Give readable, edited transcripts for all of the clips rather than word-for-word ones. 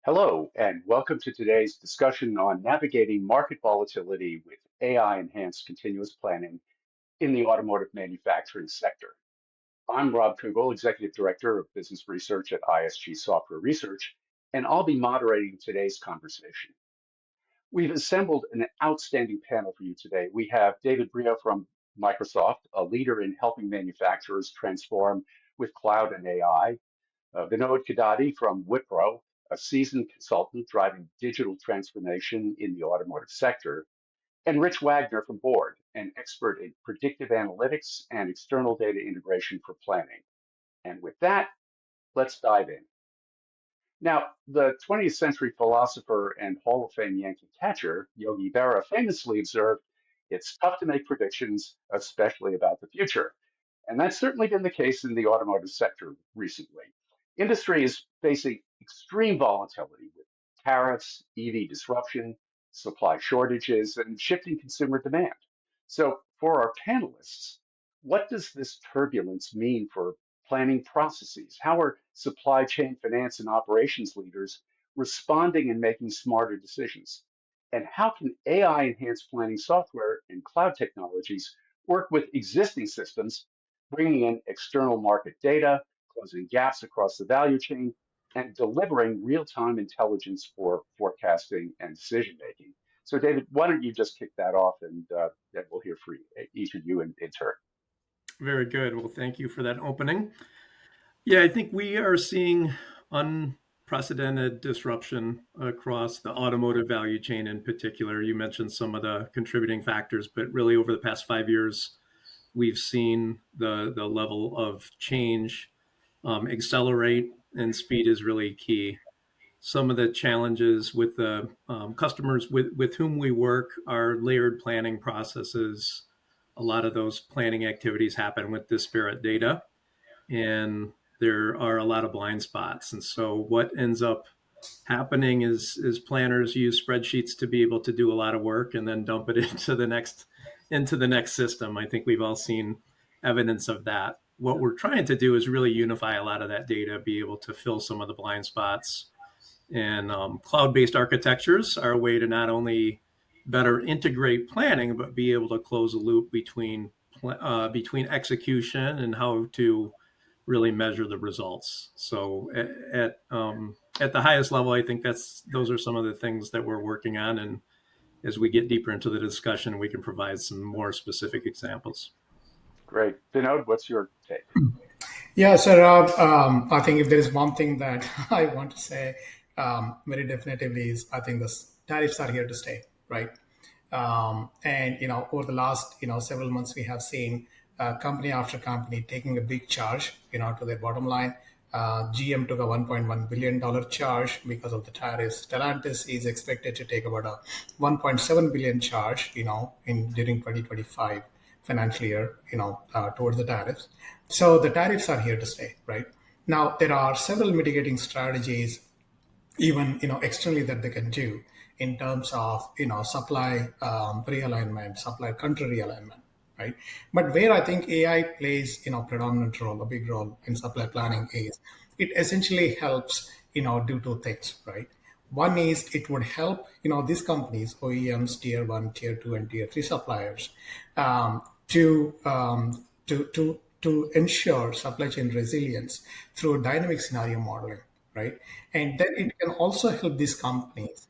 Hello, and welcome to today's discussion on navigating market volatility with AI-enhanced continuous planning in the automotive manufacturing sector. I'm Rob Kugel, Executive Director of Business Research at ISG Software Research, and I'll be moderating today's conversation. We've assembled an outstanding panel for you today. We have David Brio from Microsoft, a leader in helping manufacturers transform with cloud and AI. Vinod Kadadi from Wipro, a seasoned consultant driving digital transformation in the automotive sector, and Rich Wagner from Board, an expert in predictive analytics and external data integration for planning. And with that, let's dive in. Now, the 20th century philosopher and Hall of Fame Yankee catcher, Yogi Berra, famously observed, "It's tough to make predictions, especially about the future." And that's certainly been the case in the automotive sector recently. Industry is facing extreme volatility with tariffs, EV disruption, supply shortages, and shifting consumer demand. So, for our panelists, what does this turbulence mean for planning processes? How are supply chain finance and operations leaders responding and making smarter decisions? And how can AI enhanced planning software and cloud technologies work with existing systems, bringing in external market data, closing gaps across the value chain, and delivering real-time intelligence for forecasting and decision making? So, David, why don't you just kick that off, and then we'll hear from each of you in turn. Very good. Well, thank you for that opening. Yeah, I think we are seeing unprecedented disruption across the automotive value chain in particular. You mentioned some of the contributing factors, but really over the past 5 years, we've seen the level of change accelerate, and speed is really key. Some of the challenges with the customers with whom we work are layered planning processes. A lot of those planning activities happen with disparate data, and there are a lot of blind spots. And so what ends up happening is planners use spreadsheets to be able to do a lot of work and then dump it into the next system. I think we've all seen evidence of that. What we're trying to do is really unify a lot of that data, be able to fill some of the blind spots. And cloud-based architectures are a way to not only better integrate planning, but be able to close a loop between execution and how to really measure the results. So at the highest level, I think those are some of the things that we're working on. And as we get deeper into the discussion, we can provide some more specific examples. Great. Vinod, what's your take? Yeah, so Rob, I think if there is one thing that I want to say very definitively is I think the tariffs are here to stay, right? And over the last several months, we have seen company after company taking a big charge to their bottom line. GM took a $1.1 billion charge because of the tariffs. Stellantis is expected to take about a $1.7 billion charge, during 2025 financial year, towards the tariffs. So the tariffs are here to stay, right? Now, there are several mitigating strategies, even, externally that they can do in terms of, supply realignment, supply country realignment, right? But where I think AI plays, predominant role, a big role in supply planning is it essentially helps, do two things, right? One is it would help, these companies, OEMs, tier one, tier two, and tier three suppliers, to ensure supply chain resilience through dynamic scenario modeling, right? And then it can also help these companies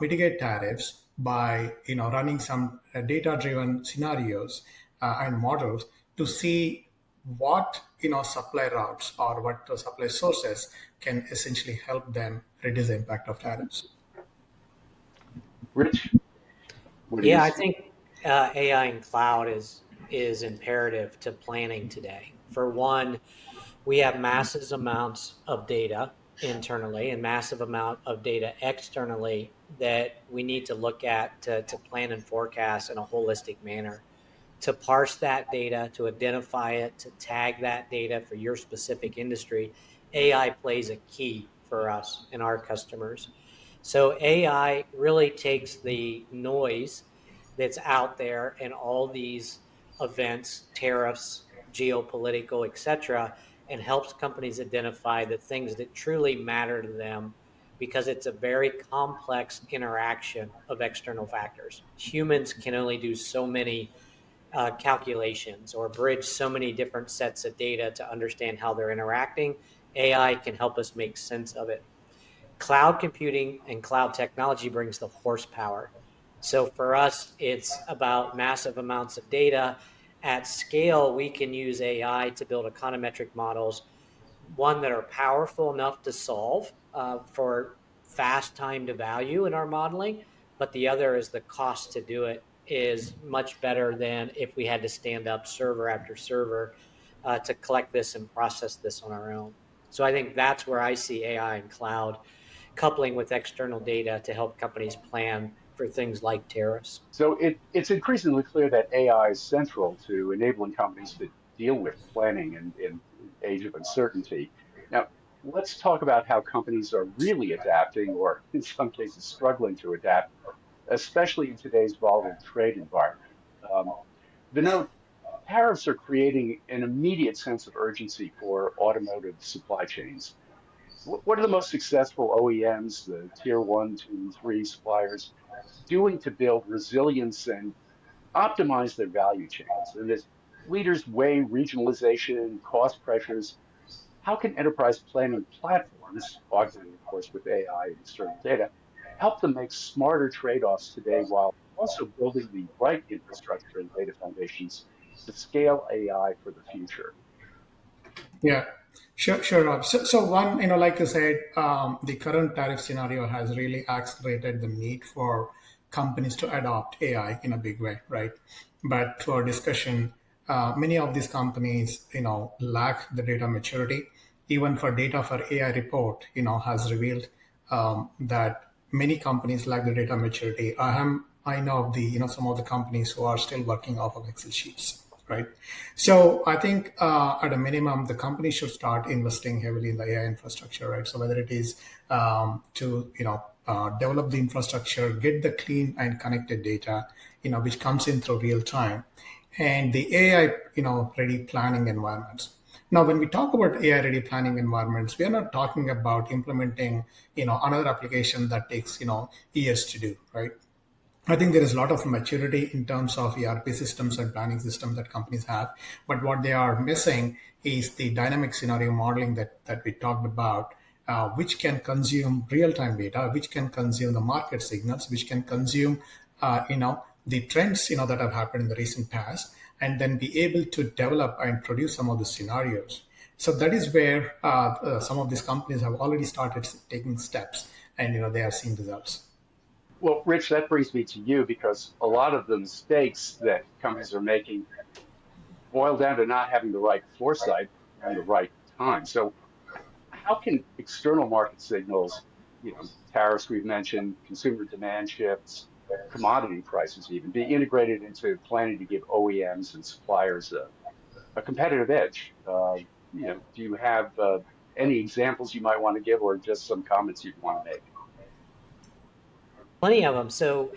mitigate tariffs by running some data-driven scenarios and models to see what supply routes or what supply sources can essentially help them reduce the impact of tariffs. Rich, what do you Yeah, I see? think AI and cloud is imperative to planning today. For one, we have massive amounts of data internally and massive amount of data externally that we need to look at to plan and forecast in a holistic manner. To parse that data, to identify it, to tag that data for your specific industry, AI plays a key for us and our customers. So AI really takes the noise that's out there and all these events, tariffs, geopolitical, et cetera, and helps companies identify the things that truly matter to them because it's a very complex interaction of external factors. Humans can only do so many calculations or bridge so many different sets of data to understand how they're interacting. AI can help us make sense of it. Cloud computing and cloud technology brings the horsepower. So for us, it's about massive amounts of data. At scale, we can use AI to build econometric models, one that are powerful enough to solve for fast time to value in our modeling, but the other is the cost to do it is much better than if we had to stand up server after server to collect this and process this on our own. So I think that's where I see AI and cloud coupling with external data to help companies plan for things like tariffs. So it's increasingly clear that AI is central to enabling companies to deal with planning in age of uncertainty. Now, let's talk about how companies are really adapting, or in some cases struggling to adapt, especially in today's volatile trade environment. Um, Vinod, tariffs are creating an immediate sense of urgency for automotive supply chains. What are the most successful OEMs, the tier one, two, three suppliers, doing to build resilience and optimize their value chains? And as leaders weigh regionalization, cost pressures, how can enterprise planning platforms, augmented of course with AI and external data, help them make smarter trade-offs today while also building the right infrastructure and data foundations to scale AI for the future? Yeah, sure, Rob. So one, like you said, the current tariff scenario has really accelerated the need for companies to adopt AI in a big way, right? But to our discussion, many of these companies, lack the data maturity. Even for data for AI report, has revealed that many companies lack the data maturity. I know of the, some of the companies who are still working off of Excel sheets, right? So I think at a minimum, the company should start investing heavily in the AI infrastructure, right? So whether it is to develop the infrastructure, get the clean and connected data, which comes in through real time, and the AI ready planning environments. Now, when we talk about AI ready planning environments, we are not talking about implementing another application that takes years to do, right? I think there is a lot of maturity in terms of ERP systems and planning systems that companies have. But what they are missing is the dynamic scenario modeling that we talked about, which can consume real-time data, which can consume the market signals, which can consume, the trends, that have happened in the recent past, and then be able to develop and produce some of the scenarios. So that is where some of these companies have already started taking steps, and they are seeing results. Well, Rich, that brings me to you because a lot of the mistakes that companies are making boil down to not having the right foresight and the right time. So, how can external market signals, tariffs we've mentioned, consumer demand shifts, commodity prices even, be integrated into planning to give OEMs and suppliers a competitive edge? Do you have any examples you might want to give, or just some comments you'd want to make? Plenty of them. So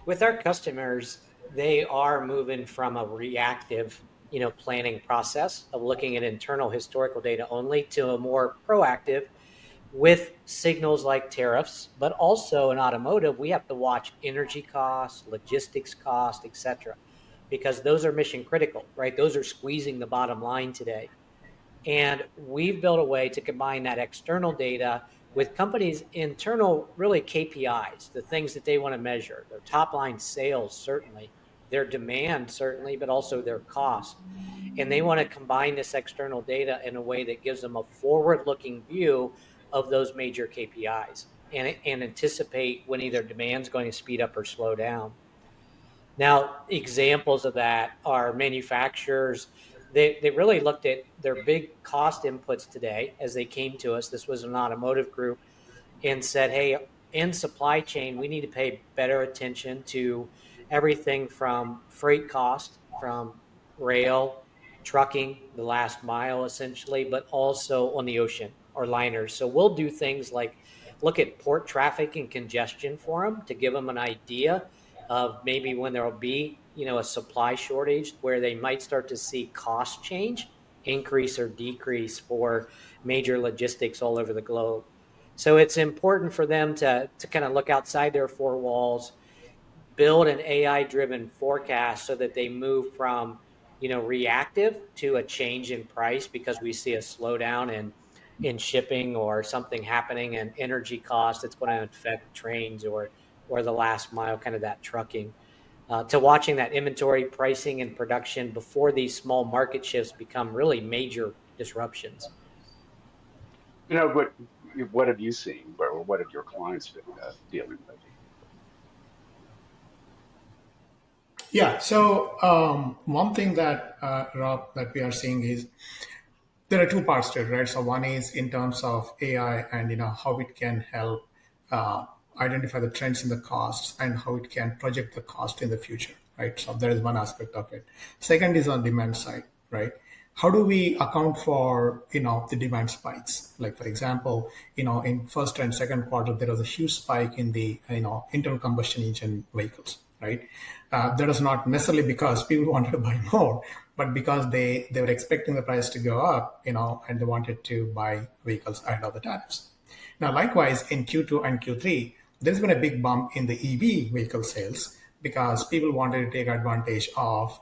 with our customers, they are moving from a reactive, planning process of looking at internal historical data only to a more proactive with signals like tariffs, but also in automotive, we have to watch energy costs, logistics costs, et cetera, because those are mission critical, right? Those are squeezing the bottom line today. And we've built a way to combine that external data with companies' internal, really KPIs, the things that they want to measure, their top line sales, certainly, their demand, certainly, but also their cost. And they want to combine this external data in a way that gives them a forward looking view of those major KPIs and anticipate when either demand is going to speed up or slow down. Now, examples of that are manufacturers. They really looked at their big cost inputs today as they came to us. This was an automotive group and said, hey, in supply chain, we need to pay better attention to everything from freight cost, from rail, trucking, the last mile essentially, but also on the ocean or liners. So we'll do things like look at port traffic and congestion for them to give them an idea of maybe when there will be, a supply shortage where they might start to see cost change, increase or decrease for major logistics all over the globe. So it's important for them to kind of look outside their four walls, build an AI-driven forecast so that they move from, reactive to a change in price because we see a slowdown in shipping or something happening in energy costs that's going to affect trains or the last mile, kind of that trucking, to watching that inventory pricing and production before these small market shifts become really major disruptions. What have you seen, or what have your clients been dealing with? Yeah. So one thing that Rob, that we are seeing is there are two parts to it, right? So one is in terms of AI and how it can help uh, identify the trends in the costs and how it can project the cost in the future, right? So that is one aspect of it. Second is on demand side, right? How do we account for the demand spikes? Like for example, in first and second quarter there was a huge spike in the internal combustion engine vehicles, right? That is not necessarily because people wanted to buy more, but because they were expecting the price to go up, and they wanted to buy vehicles ahead of the tariffs. Now, likewise, in Q2 and Q3, there's been a big bump in the EV vehicle sales because people wanted to take advantage of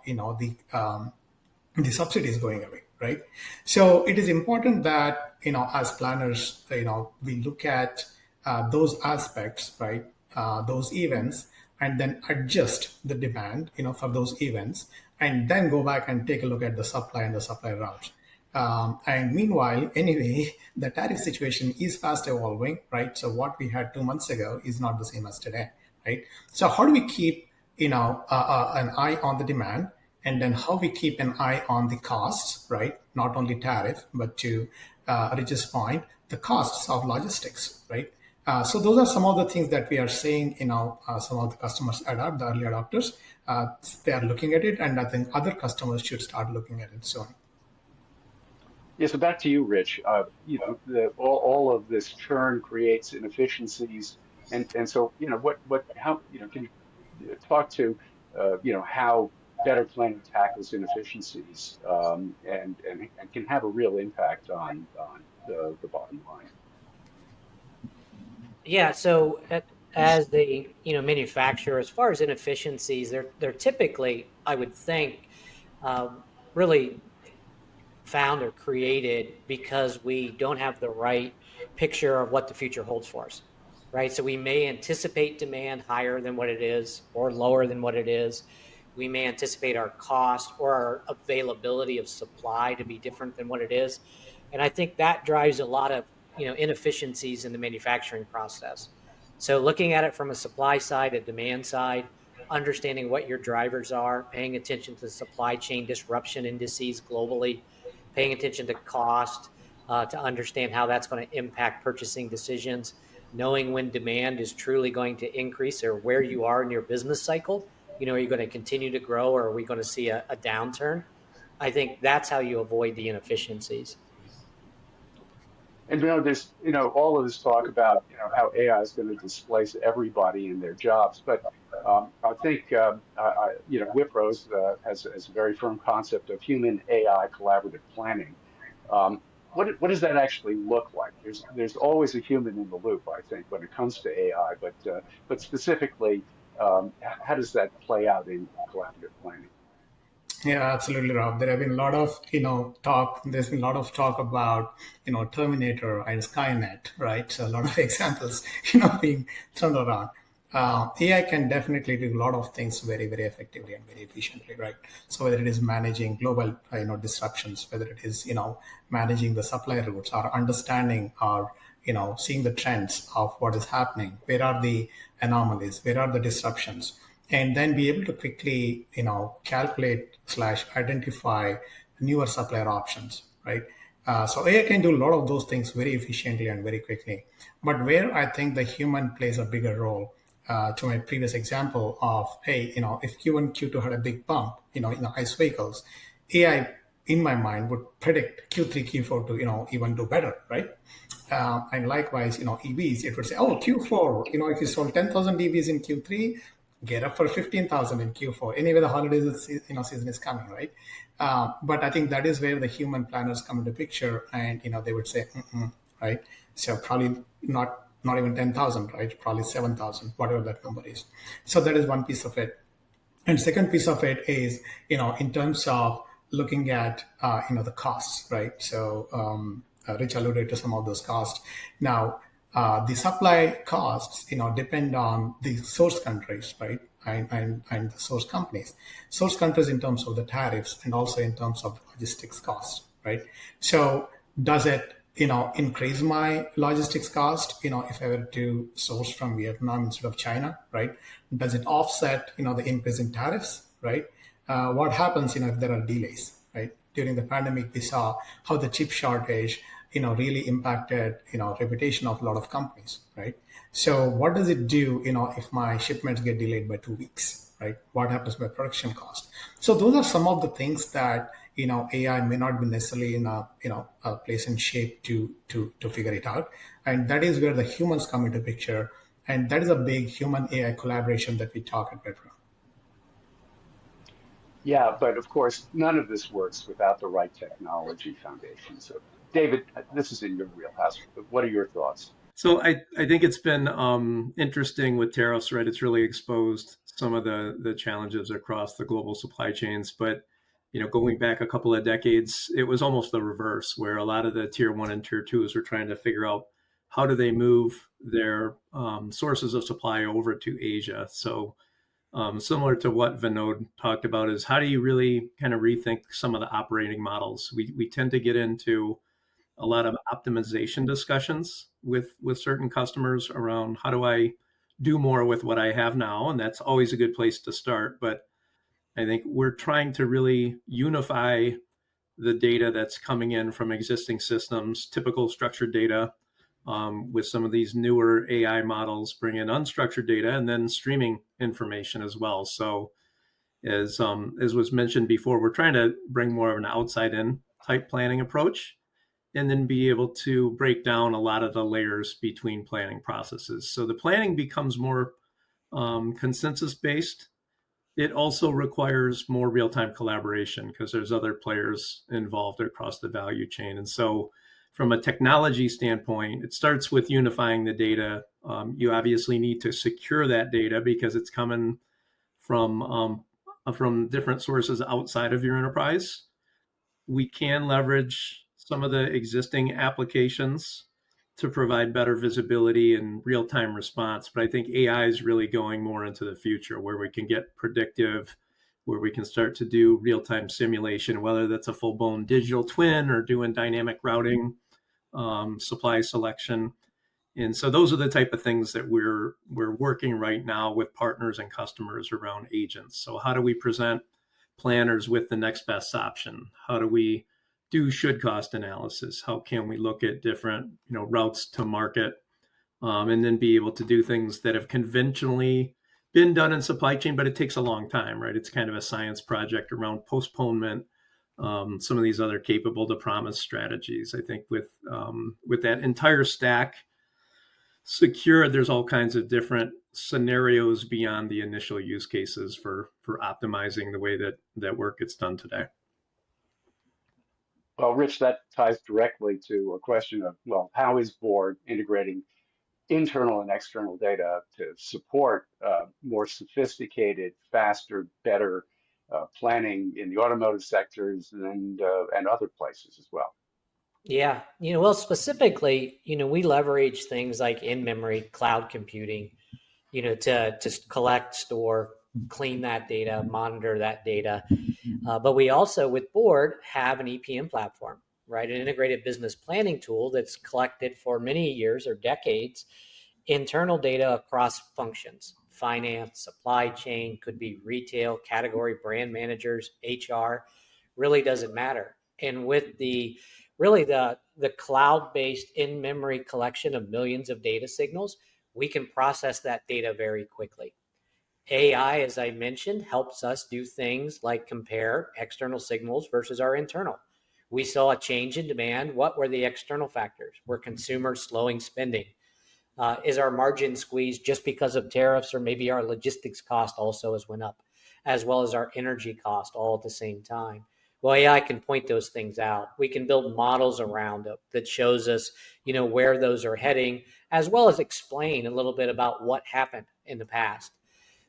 the subsidies going away, right? So it is important that as planners, we look at those aspects, right? Those events, and then adjust the demand, for those events, and then go back and take a look at the supply and the supply routes. And meanwhile, anyway, the tariff situation is fast evolving, right? So what we had 2 months ago is not the same as today, right? So how do we keep, an eye on the demand, and then how we keep an eye on the costs, right? Not only tariff, but to Rich's point, the costs of logistics, right? So those are some of the things that we are seeing, some of the customers adopt, the early adopters, they are looking at it, and I think other customers should start looking at it soon. Yeah, so back to you, Rich. All of this churn creates inefficiencies, and so how can you talk to how better planning tackles inefficiencies, and can have a real impact on the bottom line. Yeah. So as the manufacturer, as far as inefficiencies, they're typically, I would think, really found or created because we don't have the right picture of what the future holds for us, right? So we may anticipate demand higher than what it is or lower than what it is. We may anticipate our cost or our availability of supply to be different than what it is. And I think that drives a lot of inefficiencies in the manufacturing process. So looking at it from a supply side, a demand side, understanding what your drivers are, paying attention to supply chain disruption indices globally, paying attention to cost, to understand how that's going to impact purchasing decisions, knowing when demand is truly going to increase or where you are in your business cycle. Are you going to continue to grow, or are we going to see a downturn? I think that's how you avoid the inefficiencies. And there's all of this talk about how AI is going to displace everybody in their jobs, but I think Wipro's has a very firm concept of human AI collaborative planning. What does that actually look like? There's always a human in the loop, I think, when it comes to AI, but specifically, how does that play out in collaborative planning? Yeah, absolutely, Rob. There have been a lot of, talk. There's been a lot of talk about, Terminator and Skynet, right? So a lot of examples, being thrown around. AI can definitely do a lot of things very, very effectively and very efficiently, right? So whether it is managing global, disruptions, whether it is, managing the supply routes, or understanding or, seeing the trends of what is happening, where are the anomalies, where are the disruptions, and then be able to quickly, calculate / identify newer supplier options, right? So AI can do a lot of those things very efficiently and very quickly. But where I think the human plays a bigger role, to my previous example of, hey, if Q1, Q2 had a big bump, in the ICE vehicles, AI in my mind would predict Q3, Q4 to, even do better, right? And likewise, EVs, it would say, oh, Q4, if you sold 10,000 EVs in Q3, get up for 15,000 in Q4. Anyway, the holidays, season is coming, right? But I think that is where the human planners come into picture, and they would say, right? So probably not even 10,000, right? Probably 7,000, whatever that number is. So that is one piece of it. And second piece of it is, in terms of looking at, the costs, right? So Rich alluded to some of those costs. Now, the supply costs, depend on the source countries, right? And the source companies. Source countries in terms of the tariffs and also in terms of logistics costs, right? So does it, increase my logistics cost, if I were to source from Vietnam instead of China, right? Does it offset, the increase in tariffs, right? What happens, if there are delays, right? During the pandemic, we saw how the chip shortage, really impacted, reputation of a lot of companies, right? So what does it do, if my shipments get delayed by 2 weeks, right? What happens to my production cost? So those are some of the things that, AI may not be necessarily in a place and shape to figure it out, and that is where the humans come into picture, and that is a big human AI collaboration that we talk at Wipro. Yeah, but of course, none of this works without the right technology foundation. So, David, this is in your wheelhouse. What are your thoughts? So I think it's been interesting with tariffs, right? It's really exposed some of the challenges across the global supply chains. But going back a couple of decades, it was almost the reverse, where a lot of the tier one and tier twos were trying to figure out how do they move their sources of supply over to Asia. So similar to what Vinod talked about, is how do you really kind of rethink some of the operating models? We tend to get into a lot of optimization discussions with certain customers around how do I do more with what I have now, and that's always a good place to start. But I think we're trying to really unify the data that's coming in from existing systems, typical structured data, with some of these newer AI models, bring in unstructured data, and then streaming information as well. So as was mentioned before, we're trying to bring more of an outside in type planning approach, and then be able to break down a lot of the layers between planning processes. So the planning becomes more consensus based. It also requires more real time collaboration because there's other players involved across the value chain. And so, from a technology standpoint, it starts with unifying the data. You obviously need to secure that data because it's coming from different sources outside of your enterprise. We can leverage some of the existing applications to provide better visibility and real-time response. But I think AI is really going more into the future where we can get predictive, where we can start to do real-time simulation, whether that's a full-blown digital twin or doing dynamic routing, supply selection. And so those are the type of things that we're working right now with partners and customers around agents. So how do we present planners with the next best option? How do we do should cost analysis? How can we look at different routes to market, and then be able to do things that have conventionally been done in supply chain, but it takes a long time, right? It's kind of a science project around postponement. Some of these other capable to promise strategies. I think with that entire stack secured, there's all kinds of different scenarios beyond the initial use cases for optimizing the way that work gets done today. Well, Rich, that ties directly to a question of, well, how is Board integrating internal and external data to support more sophisticated, faster, better planning in the automotive sectors and other places as well? Yeah, well, specifically, we leverage things like in-memory cloud computing, to collect, store, clean that data, monitor that data. But we also, with Board, have an EPM platform, right? An integrated business planning tool that's collected for many years or decades internal data across functions, finance, supply chain, could be retail, category, brand managers, HR, really doesn't matter. And with the cloud-based in-memory collection of millions of data signals, we can process that data very quickly. AI, as I mentioned, helps us do things like compare external signals versus our internal. We saw a change in demand. What were the external factors? Were consumers slowing spending? Is our margin squeezed just because of tariffs, or maybe our logistics cost also has went up, as well as our energy cost all at the same time? Well, AI can point those things out. We can build models around it that shows us, where those are heading, as well as explain a little bit about what happened in the past.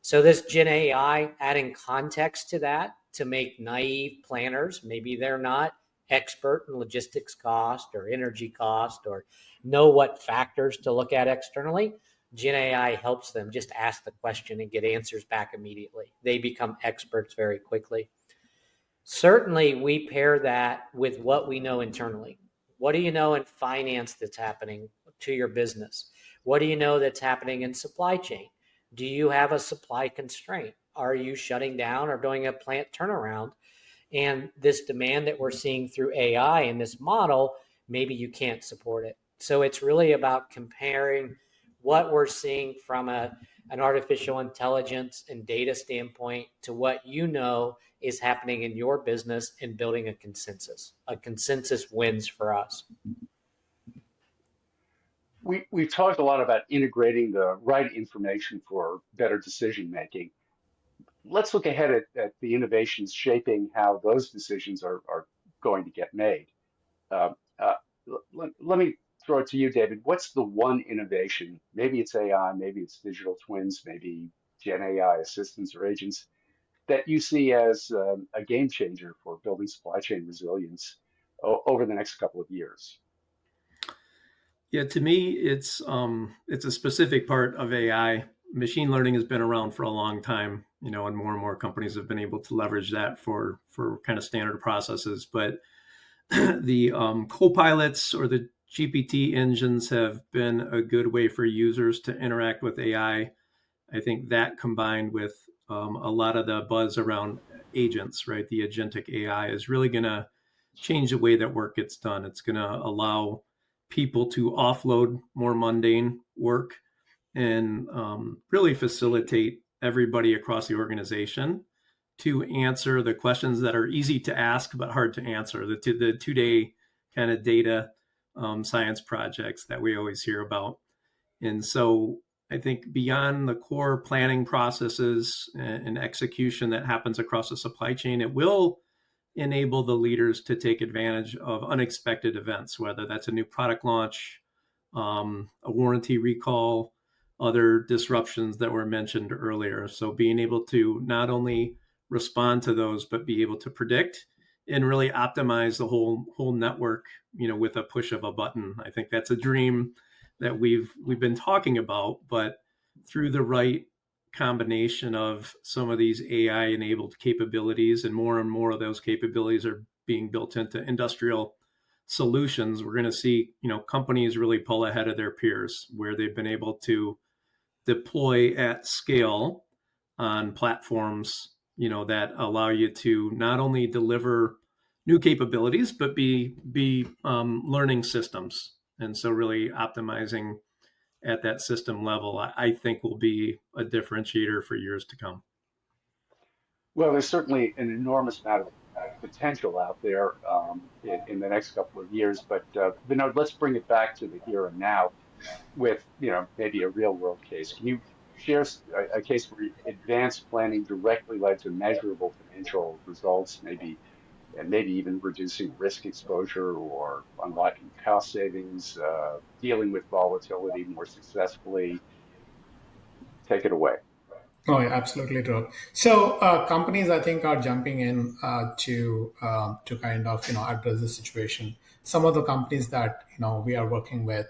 So this Gen AI adding context to that to make naive planners, maybe they're not expert in logistics cost or energy cost or know what factors to look at externally. Gen AI helps them just ask the question and get answers back immediately. They become experts very quickly. Certainly, we pair that with what we know internally. What do you know in finance that's happening to your business? What do you know that's happening in supply chain? Do you have a supply constraint? Are you shutting down or doing a plant turnaround? And this demand that we're seeing through AI in this model, maybe you can't support it. So it's really about comparing what we're seeing from an artificial intelligence and data standpoint to what is happening in your business and building a consensus. A consensus wins for us. We've talked a lot about integrating the right information for better decision making. Let's look ahead at the innovations shaping how those decisions are going to get made. Uh, uh, let me throw it to you, David. What's the one innovation? Maybe it's AI, maybe it's digital twins, maybe Gen AI assistants or agents that you see as a game changer for building supply chain resilience over the next couple of years? Yeah, to me, it's a specific part of AI. Machine learning has been around for a long time, and more companies have been able to leverage that for kind of standard processes. But the co-pilots or the GPT engines have been a good way for users to interact with AI. I think that combined with a lot of the buzz around agents, right? The agentic AI is really going to change the way that work gets done. It's going to allow people to offload more mundane work and really facilitate everybody across the organization to answer the questions that are easy to ask but hard to answer. The 2-day kind of data science projects that we always hear about. And so I think beyond the core planning processes and execution that happens across the supply chain, it will enable the leaders to take advantage of unexpected events, whether that's a new product launch, a warranty recall, other disruptions that were mentioned earlier. So being able to not only respond to those, but be able to predict and really optimize the whole network, with a push of a button. I think that's a dream that we've been talking about, but through the right combination of some of these AI enabled capabilities, and more of those capabilities are being built into industrial solutions, we're going to see, companies really pull ahead of their peers where they've been able to deploy at scale on platforms, that allow you to not only deliver new capabilities, but be learning systems. And so really optimizing at that system level, I think will be a differentiator for years to come. Well, there's certainly an enormous amount of potential out there in the next couple of years, but Vinod, let's bring it back to the here and now with maybe a real world case. Can you share a case where advanced planning directly led to measurable financial results, maybe even reducing risk exposure or unlocking cost savings, dealing with volatility more successfully? Take it away. Oh, yeah, absolutely, Drew. So companies, I think, are jumping in to kind of address the situation. Some of the companies that we are working with,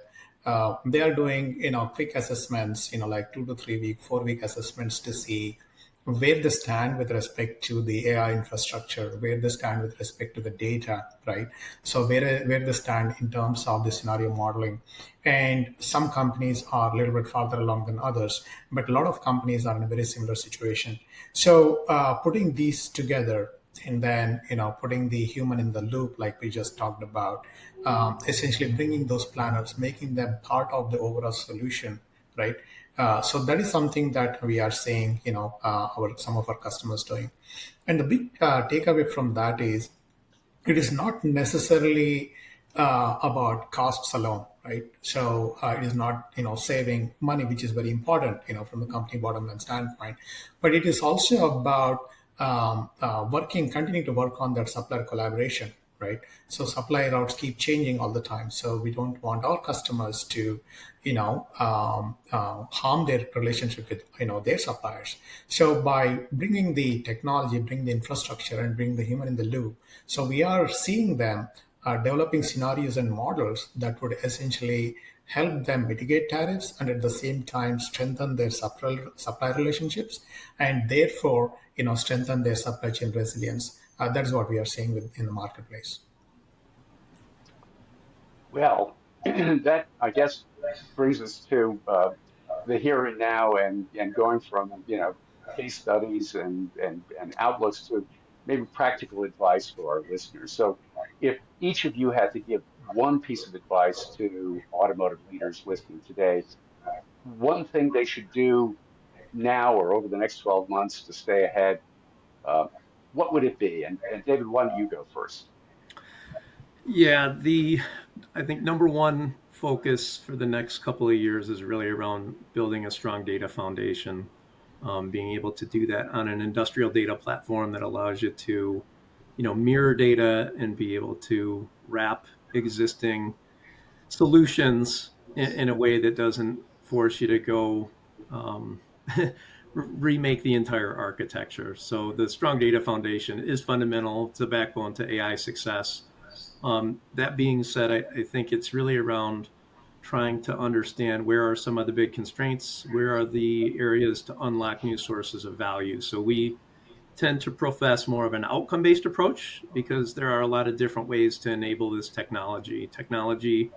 they are doing quick assessments, like 2 to 3 week, 4 week assessments to see where they stand with respect to the AI infrastructure, where they stand with respect to the data, right? So where they stand in terms of the scenario modeling. And some companies are a little bit farther along than others, but a lot of companies are in a very similar situation. So putting these together and then putting the human in the loop, like we just talked about, essentially bringing those planners, making them part of the overall solution, right? So that is something that we are seeing, some of our customers doing. And the big takeaway from that is it is not necessarily about costs alone, right? So it is not, saving money, which is very important, from the company bottom line standpoint, but it is also about continuing to work on that supplier collaboration, right? So supply routes keep changing all the time. So we don't want our customers to, harm their relationship with, their suppliers. So by bringing the technology, bring the infrastructure, and bring the human in the loop, so we are seeing them developing scenarios and models that would essentially help them mitigate tariffs and at the same time strengthen their supply relationships and therefore strengthen their supply chain resilience. That's what we are seeing in the marketplace. Well, that I guess brings us to the here and now, and going from case studies and outlooks to maybe practical advice for our listeners. So, if each of you had to give one piece of advice to automotive leaders listening today, one thing they should do now or over the next 12 months to stay ahead, uh, what would it be? And David, why don't you go first? Yeah, I think number one focus for the next couple of years is really around building a strong data foundation, being able to do that on an industrial data platform that allows you to, mirror data and be able to wrap existing solutions in a way that doesn't force you to go remake the entire architecture. So the strong data foundation is fundamental. It's the backbone to AI success. That being said, I think it's really around trying to understand where are some of the big constraints, where are the areas to unlock new sources of value. So we tend to profess more of an outcome-based approach because there are a lot of different ways to enable this technology. Technology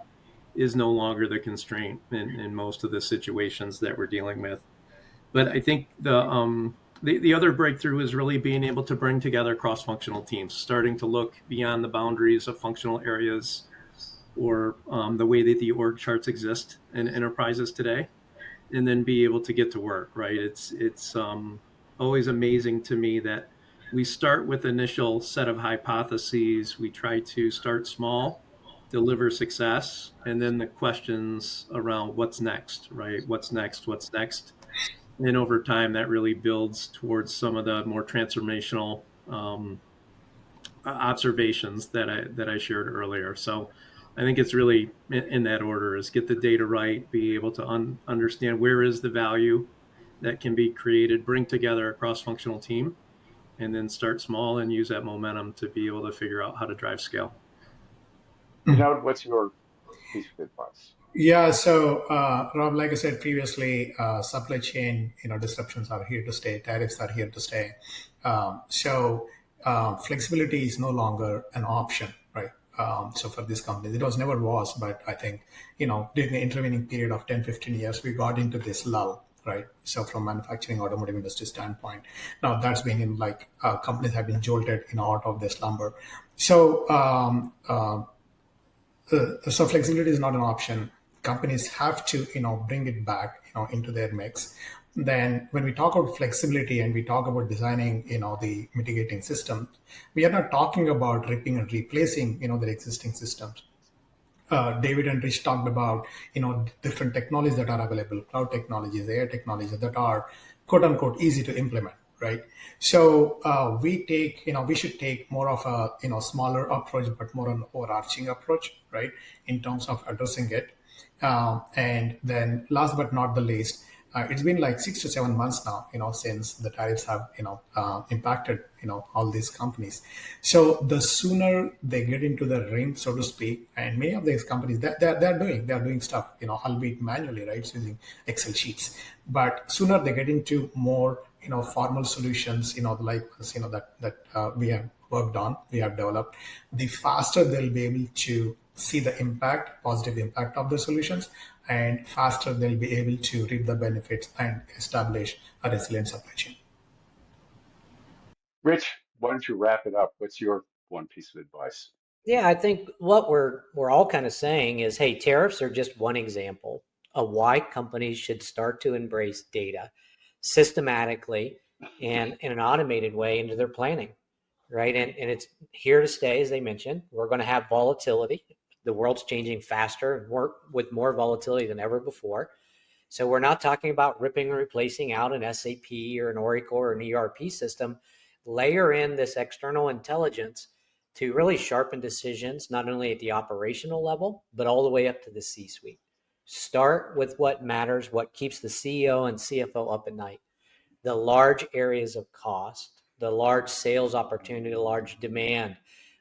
is no longer the constraint in most of the situations that we're dealing with. But I think the other breakthrough is really being able to bring together cross-functional teams, starting to look beyond the boundaries of functional areas or the way that the org charts exist in enterprises today, and then be able to get to work. Right? It's always amazing to me that we start with initial set of hypotheses. We try to start small, deliver success, and then the questions around what's next. Right? What's next? What's next? And over time, that really builds towards some of the more transformational observations that I shared earlier. So I think it's really in that order: is get the data right, be able to understand where is the value that can be created, bring together a cross-functional team, and then start small and use that momentum to be able to figure out how to drive scale. Vinod, what's your piece of advice? Yeah, so Rob, like I said previously, supply chain disruptions are here to stay. Tariffs are here to stay. Flexibility is no longer an option, right? So for this company, it was never was, but I think during the intervening period of 10, 15 years, we got into this lull, right? So from manufacturing automotive industry standpoint, now that's been in companies have been jolted out of this slumber. So flexibility is not an option. Companies have to bring it back into their mix. Then when we talk about flexibility and we talk about designing the mitigating system, we are not talking about ripping and replacing their existing systems. David and Rich talked about different technologies that are available, cloud technologies, AI technologies that are quote unquote easy to implement, right? So we should take more of a smaller approach, but more an overarching approach, right, in terms of addressing it. And then last but not the least, it's been like 6 to 7 months now, since the tariffs have, impacted, all these companies. So the sooner they get into the ring, so to speak, and many of these companies, they're doing stuff, albeit manually, right, so using Excel sheets. But sooner they get into more, formal solutions, like, that we have worked on, we have developed, the faster they'll be able to see the positive impact of the solutions, and faster they'll be able to reap the benefits and establish a resilient supply chain. Rich, why don't you wrap it up? What's your one piece of advice? Yeah, I think what we're all kind of saying is, hey, tariffs are just one example of why companies should start to embrace data systematically and in an automated way into their planning, right? And it's here to stay, as they mentioned. We're going to have volatility. The world's changing faster and with more volatility than ever before. So we're not talking about ripping and replacing out an SAP or an Oracle or an ERP system. layer in this external intelligence to really sharpen decisions, not only at the operational level, but all the way up to the C-suite. Start with what matters, what keeps the CEO and CFO up at night. The large areas of cost, the large sales opportunity, the large demand,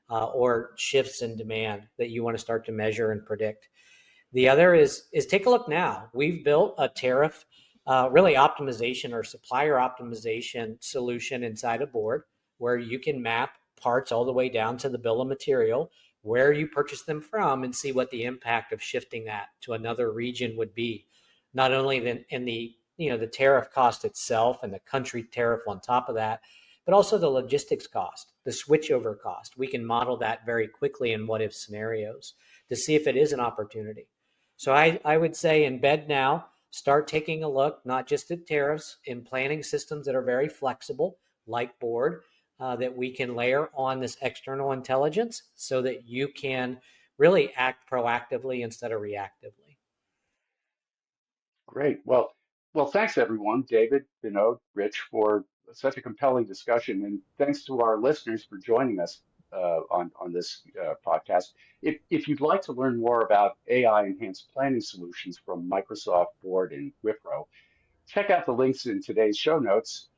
or shifts in demand that you want to start to measure and predict. The other is take a look now. We've built a tariff really optimization or supplier optimization solution inside a board where you can map parts all the way down to the bill of material, where you purchase them from, and see what the impact of shifting that to another region would be. Not only in the the tariff cost itself and the country tariff on top of that, but also the logistics cost, the switchover cost. We can model that very quickly in what if scenarios to see if it is an opportunity. So I would say in bed now, start taking a look, not just at tariffs, in planning systems that are very flexible, like board, that we can layer on this external intelligence so that you can really act proactively instead of reactively. Great. Well, thanks everyone, David, Vinod, Rich, for such a compelling discussion, and thanks to our listeners for joining us on this podcast. If you'd like to learn more about AI enhanced planning solutions from Microsoft, Board, and Wipro, check out the links in today's show notes.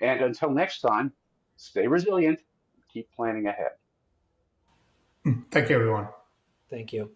And until next time, stay resilient and keep planning ahead. Thank you, everyone. Thank you.